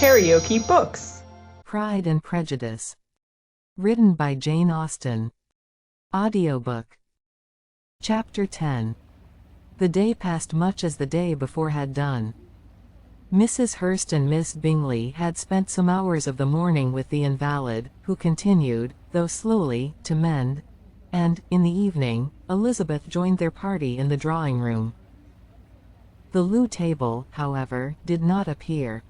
KaraokeBooks. Pride and Prejudice. Written by Jane Austen. Audiobook. Chapter 10. The day passed much as the day before had done. Mrs. Hurst and Miss Bingley had spent some hours of the morning with the invalid, who continued, though slowly, to mend, and, in the evening, Elizabeth joined their party in the drawing-room. The loo table, however, did not appear.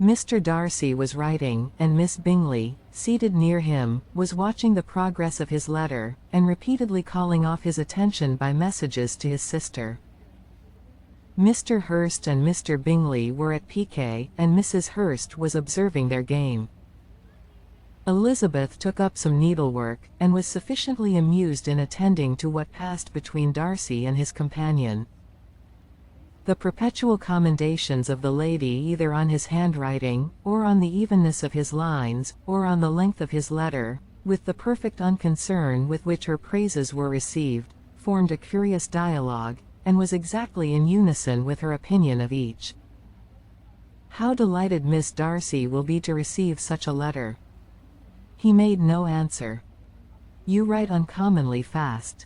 Mr. Darcy was writing, and Miss Bingley, seated near him, was watching the progress of his letter, and repeatedly calling off his attention by messages to his sister. Mr. Hurst and Mr. Bingley were at piquet, and Mrs. Hurst was observing their game. Elizabeth took up some needlework, and was sufficiently amused in attending to what passed between Darcy and his companion. The perpetual commendations of the lady either on his handwriting, or on the evenness of his lines, or on the length of his letter, with the perfect unconcern with which her praises were received, formed a curious dialogue, and was exactly in unison with her opinion of each. "How delighted Miss Darcy will be to receive such a letter." He made no answer. "You write uncommonly fast."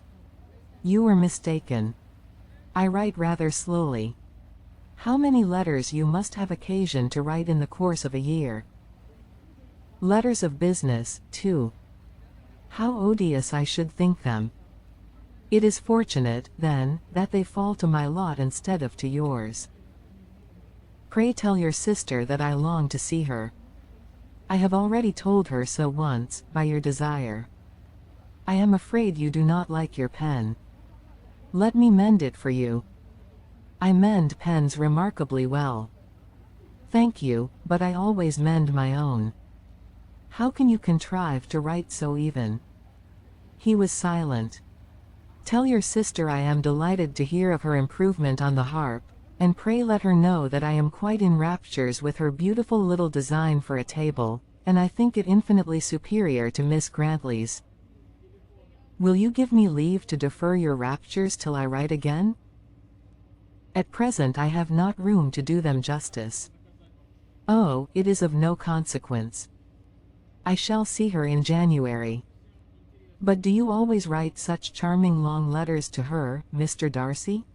"You are mistaken. I write rather slowly." "How many letters you must have occasion to write in the course of a year." "Letters of business, too. How odious I should think them." "It is fortunate, then, that they fall to my lot instead of to yours." "Pray tell your sister that I long to see her." "I have already told her so once, by your desire." "I am afraid you do not like your pen." "Let me mend it for you." "I mend pens remarkably well." "Thank you, but I always mend my own." "How can you contrive to write so even?" He was silent. "Tell your sister I am delighted to hear of her improvement on the harp, and pray let her know that I am quite in raptures with her beautiful little design for a table, and I think it infinitely superior to Miss Grantley's." "Will you give me leave to defer your raptures till I write again?" "At present I have not room to do them justice." "Oh, it is of no consequence. I shall see her in January." "But do you always write such charming long letters to her, Mr. Darcy?"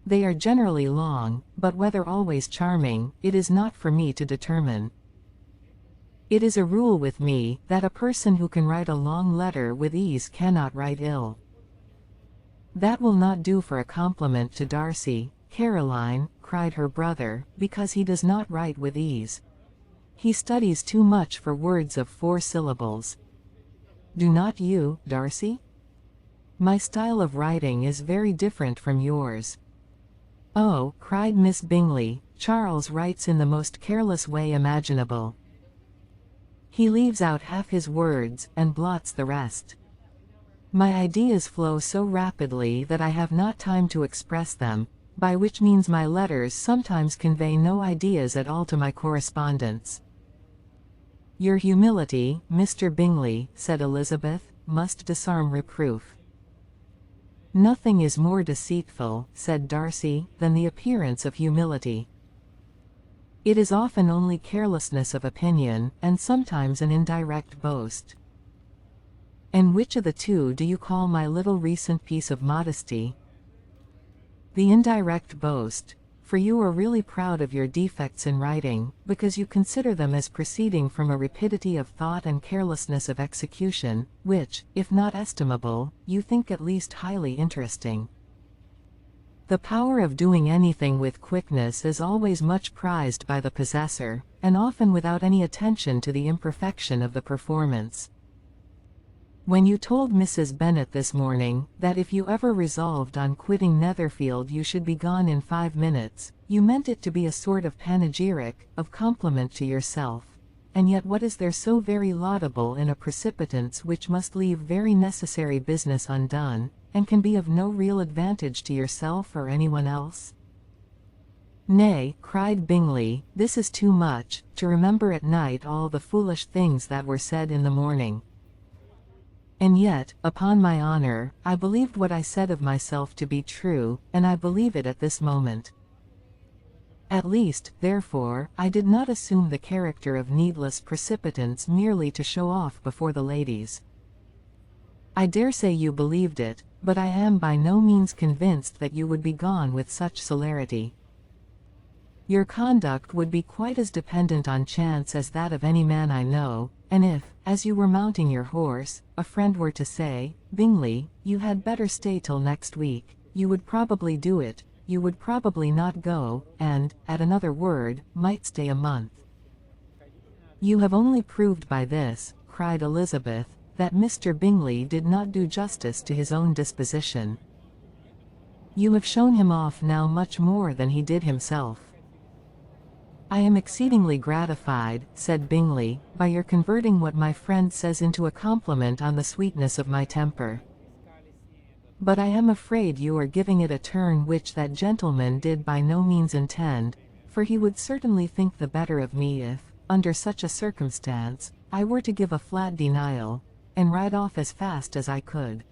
"They are generally long, but whether always charming, it is not for me to determine. It is a rule with me, that a person who can write a long letter with ease cannot write ill." "That will not do for a compliment to Darcy, Caroline," cried her brother, "because he does not write with ease. He studies too much for words of 4 syllables. Do not you, Darcy? My style of writing is very different from yours." "Oh," cried Miss Bingley, "Charles writes in the most careless way imaginable. He leaves out half his words, and blots the rest. My ideas flow so rapidly that I have not time to express them, by which means my letters sometimes convey no ideas at all to my correspondents." "Your humility, Mr. Bingley," said Elizabeth, "must disarm reproof." "Nothing is more deceitful," said Darcy, "than the appearance of humility. It is often only carelessness of opinion, and sometimes an indirect boast." "And which of the two do you call my little recent piece of modesty?" "The indirect boast, for you are really proud of your defects in writing, because you consider them as proceeding from a rapidity of thought and carelessness of execution, which, if not estimable, you think at least highly interesting. The power of doing anything with quickness is always much prized by the possessor, and often without any attention to the imperfection of the performance. When you told Mrs. Bennet this morning, that if you ever resolved on quitting Netherfield you should be gone in 5 minutes, you meant it to be a sort of panegyric, of compliment to yourself, and yet what is there so very laudable in a precipitance which must leave very necessary business undone, and can be of no real advantage to yourself or anyone else?" "Nay," cried Bingley, "this is too much, to remember at night all the foolish things that were said in the morning. And yet, upon my honor, I believed what I said of myself to be true, and I believe it at this moment." At least, therefore, I did not assume the character of needless precipitants merely to show off before the ladies. I dare say you believed it, but I am by no means convinced that you would be gone with such celerity. Your conduct would be quite as dependent on chance as that of any man I know, and if, as you were mounting your horse, a friend were to say, "Bingley, you had better stay till next week," you would probably do it, you would probably not go, and, at another word, might stay a month. You have only proved by this, cried Elizabeth, that Mr. Bingley did not do justice to his own disposition. You have shown him off now much more than he did himself. I am exceedingly gratified, said Bingley, by your converting what my friend says into a compliment on the sweetness of my temper. But I am afraid you are giving it a turn which that gentleman did by no means intend, for he would certainly think the better of me if, under such a circumstance, I were to give a flat denial, and ride off as fast as I could.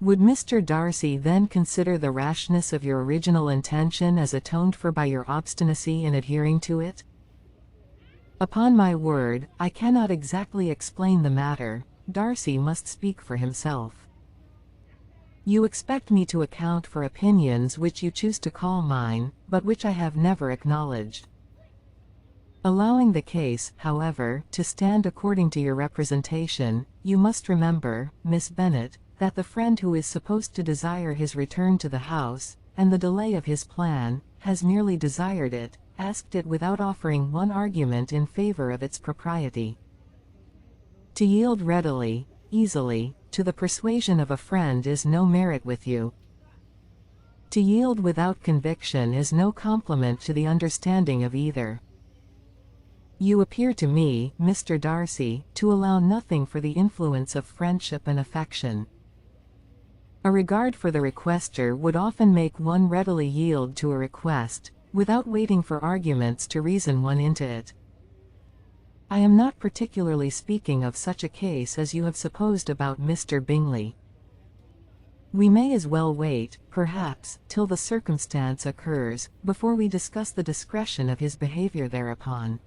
Would Mr. Darcy then consider the rashness of your original intention as atoned for by your obstinacy in adhering to it? Upon my word, I cannot exactly explain the matter. Darcy must speak for himself. You expect me to account for opinions which you choose to call mine, but which I have never acknowledged. Allowing the case, however, to stand according to your representation, you must remember, Miss Bennet, that the friend who is supposed to desire his return to the house, and the delay of his plan, has merely desired it, asked it without offering one argument in favor of its propriety. To yield readily, easily, to the persuasion of a friend is no merit with you. To yield without conviction is no compliment to the understanding of either. You appear to me, Mr. Darcy, to allow nothing for the influence of friendship and affection. A regard for the requester would often make one readily yield to a request, without waiting for arguments to reason one into it. I am not particularly speaking of such a case as you have supposed about Mr. Bingley. We may as well wait, perhaps, till the circumstance occurs, before we discuss the discretion of his behavior thereupon.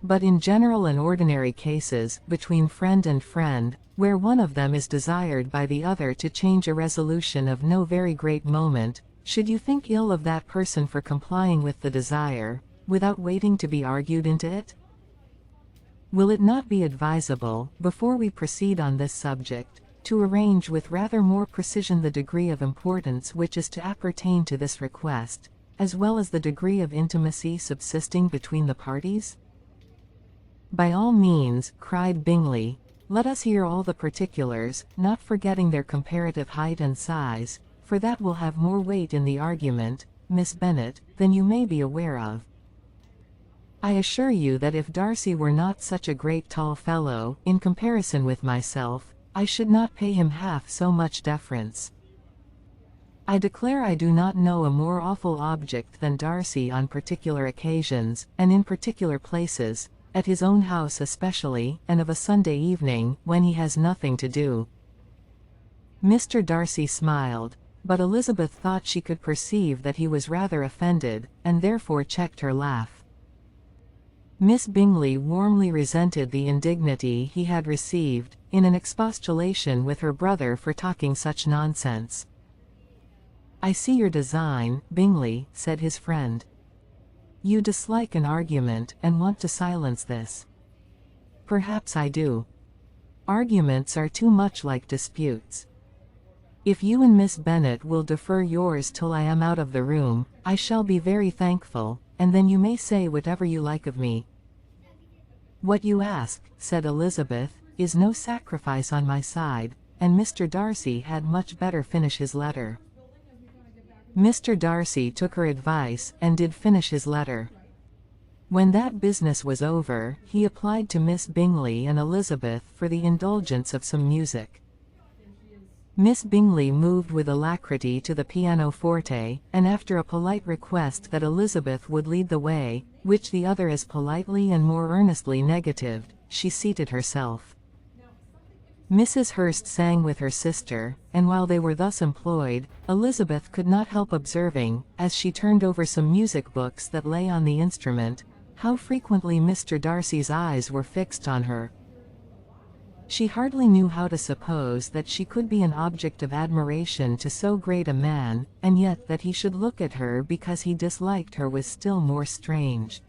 But in general and ordinary cases, between friend and friend, where one of them is desired by the other to change a resolution of no very great moment, should you think ill of that person for complying with the desire, without waiting to be argued into it? Will it not be advisable, before we proceed on this subject, to arrange with rather more precision the degree of importance which is to appertain to this request, as well as the degree of intimacy subsisting between the parties? By all means, cried Bingley, let us hear all the particulars, not forgetting their comparative height and size, for that will have more weight in the argument, Miss Bennet, than you may be aware of. I assure you that if Darcy were not such a great tall fellow, in comparison with myself, I should not pay him half so much deference. I declare I do not know a more awful object than Darcy on particular occasions, and in particular places, at his own house especially, and of a Sunday evening, when he has nothing to do. Mr. Darcy smiled, but Elizabeth thought she could perceive that he was rather offended, and therefore checked her laugh. Miss Bingley warmly resented the indignity he had received, in an expostulation with her brother for talking such nonsense. I see your design, Bingley, said his friend. You dislike an argument, and want to silence this. Perhaps I do. Arguments are too much like disputes. If you and Miss Bennet will defer yours till I am out of the room, I shall be very thankful, and then you may say whatever you like of me. What you ask, said Elizabeth, is no sacrifice on my side, and Mr. Darcy had much better finish his letter. Mr. Darcy took her advice, and did finish his letter. When that business was over, he applied to Miss Bingley and Elizabeth for the indulgence of some music. Miss Bingley moved with alacrity to the pianoforte, and after a polite request that Elizabeth would lead the way, which the other as politely and more earnestly negatived, she seated herself. Mrs. Hurst sang with her sister, and while they were thus employed, Elizabeth could not help observing, as she turned over some music books that lay on the instrument, how frequently Mr. Darcy's eyes were fixed on her. She hardly knew how to suppose that she could be an object of admiration to so great a man, and yet that he should look at her because he disliked her was still more strange.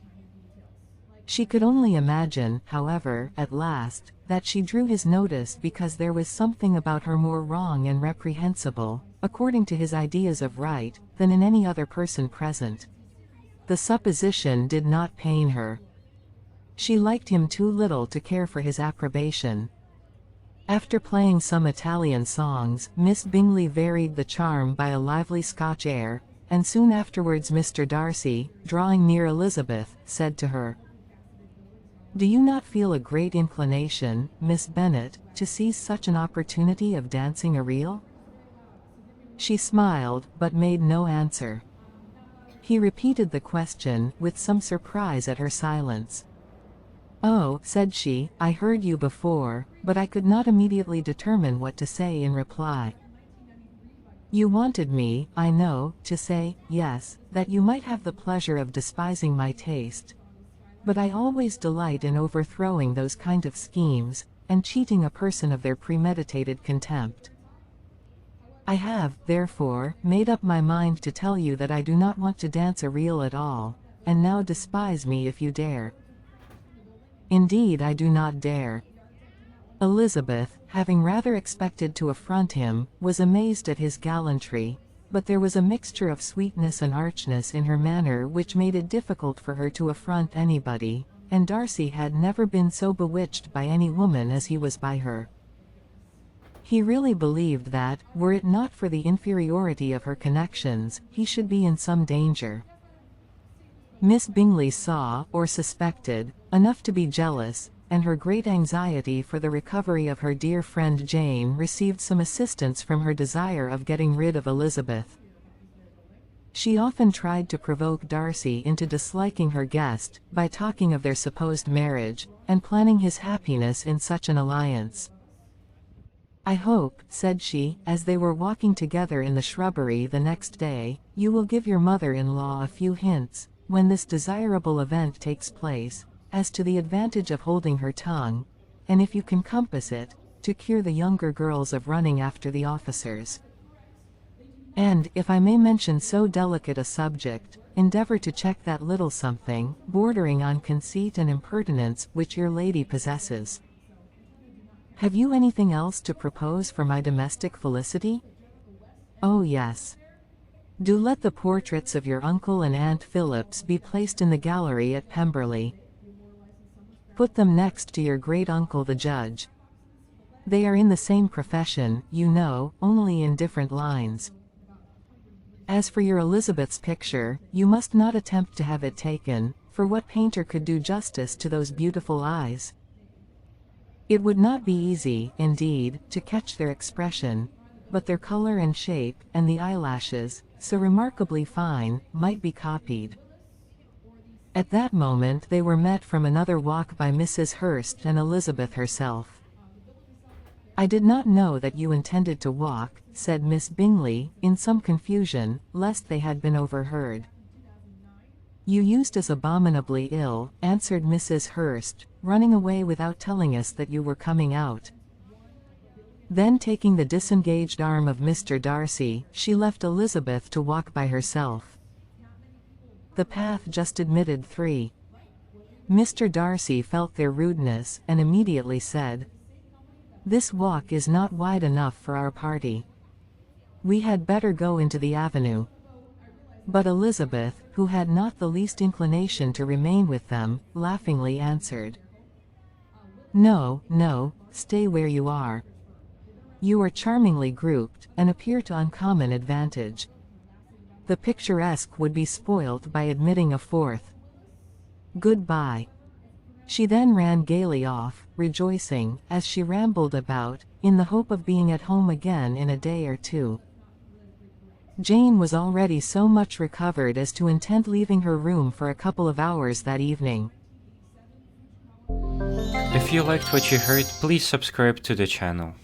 She could only imagine, however, at last, that she drew his notice because there was something about her more wrong and reprehensible, according to his ideas of right, than in any other person present. The supposition did not pain her. She liked him too little to care for his approbation. After playing some Italian songs, Miss Bingley varied the charm by a lively Scotch air, and soon afterwards Mr. Darcy, drawing near Elizabeth, said to her, "Do you not feel a great inclination, Miss Bennet, to seize such an opportunity of dancing a reel?" She smiled, but made no answer. He repeated the question, with some surprise at her silence. "Oh," said she, "I heard you before, but I could not immediately determine what to say in reply." "You wanted me, I know, to say, yes, that you might have the pleasure of despising my taste. But I always delight in overthrowing those kind of schemes, and cheating a person of their premeditated contempt. I have, therefore, made up my mind to tell you that I do not want to dance a reel at all, and now despise me if you dare." "Indeed I do not dare." Elizabeth, having rather expected to affront him, was amazed at his gallantry, but there was a mixture of sweetness and archness in her manner which made it difficult for her to affront anybody, and Darcy had never been so bewitched by any woman as he was by her. He really believed that, were it not for the inferiority of her connections, he should be in some danger. Miss Bingley saw, or suspected, enough to be jealous, and her great anxiety for the recovery of her dear friend Jane received some assistance from her desire of getting rid of Elizabeth. She often tried to provoke Darcy into disliking her guest, by talking of their supposed marriage, and planning his happiness in such an alliance. "I hope," said she, as they were walking together in the shrubbery the next day, "you will give your mother-in-law a few hints, when this desirable event takes place, as to the advantage of holding her tongue, and if you can compass it, to cure the younger girls of running after the officers. And, if I may mention so delicate a subject, endeavor to check that little something, bordering on conceit and impertinence, which your lady possesses. Have you anything else to propose for my domestic felicity? Oh yes. Do let the portraits of your uncle and Aunt Phillips be placed in the gallery at Pemberley. Put them next to your great-uncle the judge. They are in the same profession, you know, only in different lines. As for your Elizabeth's picture, you must not attempt to have it taken, for what painter could do justice to those beautiful eyes? It would not be easy, indeed, to catch their expression, but their color and shape, and the eyelashes, so remarkably fine, might be copied." At that moment they were met from another walk by Mrs. Hurst and Elizabeth herself. "I did not know that you intended to walk," said Miss Bingley, in some confusion, lest they had been overheard. "You used us abominably ill," answered Mrs. Hurst, "running away without telling us that you were coming out." Then taking the disengaged arm of Mr. Darcy, she left Elizabeth to walk by herself. The path just admitted 3. Mr. Darcy felt their rudeness, and immediately said, "This walk is not wide enough for our party. We had better go into the avenue." But Elizabeth, who had not the least inclination to remain with them, laughingly answered, "No, no, stay where you are. You are charmingly grouped, and appear to uncommon advantage. The picturesque would be spoilt by admitting a 4th. Good-bye." She then ran gaily off, rejoicing, as she rambled about, in the hope of being at home again in a day or 2. Jane was already so much recovered as to intend leaving her room for a couple of hours that evening. If you liked what you heard, please subscribe to the channel.